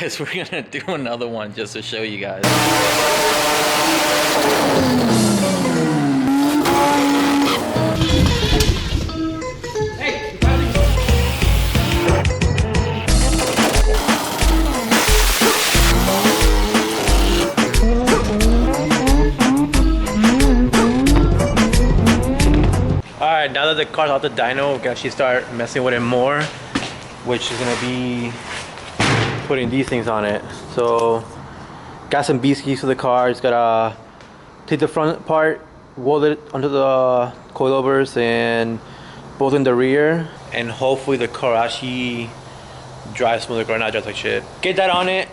Because we're gonna do another one just to show you guys. Alright, now that the car's out the dyno, we can actually start messing with it more, which is gonna be putting these things on it. So got some B skis for the car. It's gotta take the front part, weld it onto the coilovers and both in the rear, and hopefully the car actually drives smooth or not drives like shit. Get that on it,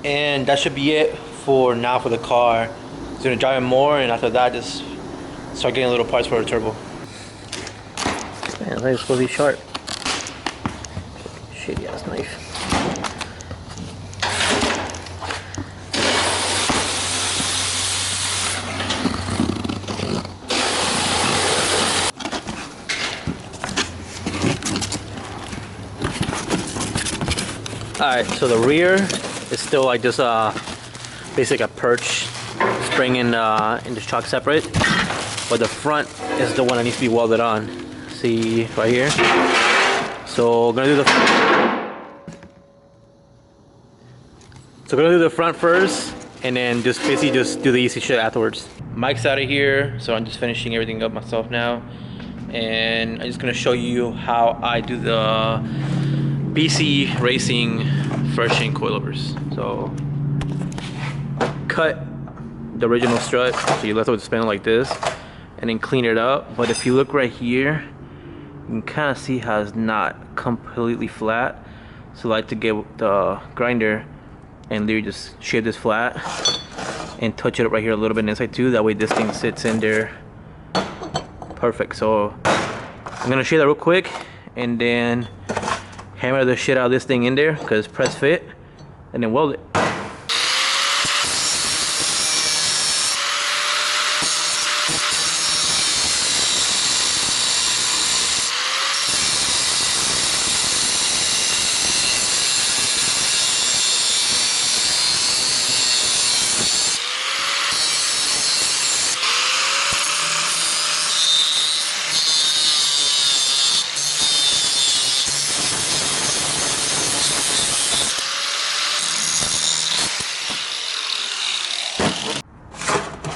and that should be it for now for the car. It's gonna drive it more, and after that just start getting little parts for the turbo. Man, it's supposed to be sharp. Shitty ass knife. Alright, so the rear is still like just basically a perch spring in the shock separate, but the front is the one that needs to be welded on. See right here. So we're gonna do the front first, and then just basically just do the easy shit afterwards. Mike's out of here, so I'm just finishing everything up myself now, and I'm just gonna show you how I do the BC Racing first chain coilovers. So cut the original strut, so you left it with the spindle like this, and then clean it up. But if you look right here, you can kind of see how it's not completely flat. So I like to get the grinder and literally just shave this flat and touch it up right here a little bit on the inside too. That way this thing sits in there perfect. So I'm gonna shave that real quick and then hammer the shit out of this thing in there because press fit, and then weld it.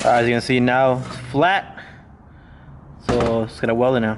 As you can see now, it's flat, so it's gonna weld it now.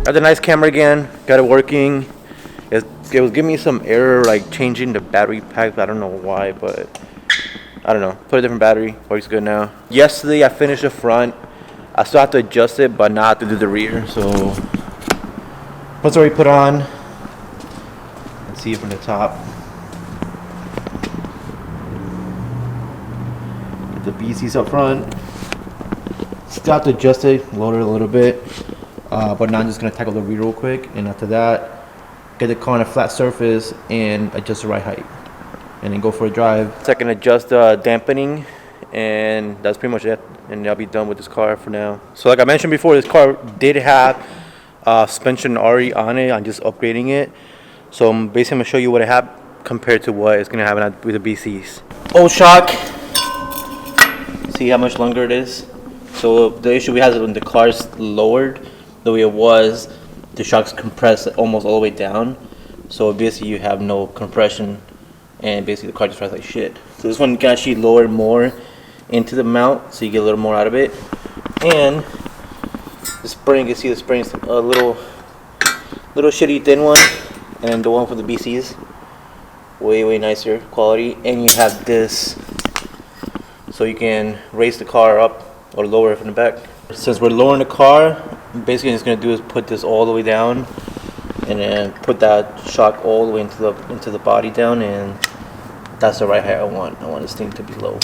Got the nice camera again. Got it working. It was giving me some error, like changing the battery pack. I don't know why, but I don't know. Put a different battery. Works good now. Yesterday I finished the front. I still have to adjust it, but now I have to do the rear. So once already put on. Let's see it from the top. Get the BCs up front. Still have to adjust it, lower it a little bit. But now I'm just gonna tackle the rear real quick, and after that, get the car on a flat surface and adjust the ride height, and then go for a drive. So I can adjust the dampening, and that's pretty much it. And I'll be done with this car for now. So like I mentioned before, this car did have suspension already on it. I'm just upgrading it. So I'm basically gonna show you what I have compared to what it's gonna happen with the BCs. Old shock. See how much longer it is. So the issue we had is when the car's lowered the way it was, the shock's compressed almost all the way down. So basically you have no compression, and basically the car just drives like shit. So this one can actually lower more into the mount, so you get a little more out of it. And the spring, you can see the spring's a little shitty thin one, and the one for the BC's way nicer quality. And you have this, so you can raise the car up or lower it from the back. Since we're lowering the car, basically what it's gonna do is put this all the way down, and then put that shock all the way into the body down, and that's the right height I want. I want this thing to be low.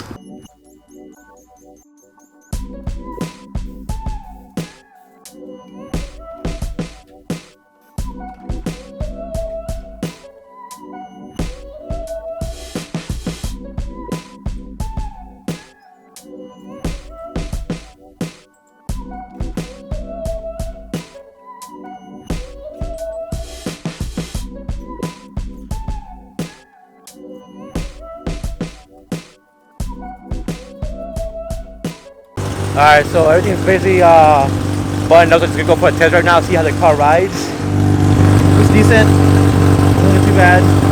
Alright, so everything's basically buttoned up. So I'm just gonna go for a test right now, see how the car rides. It's decent, not too bad.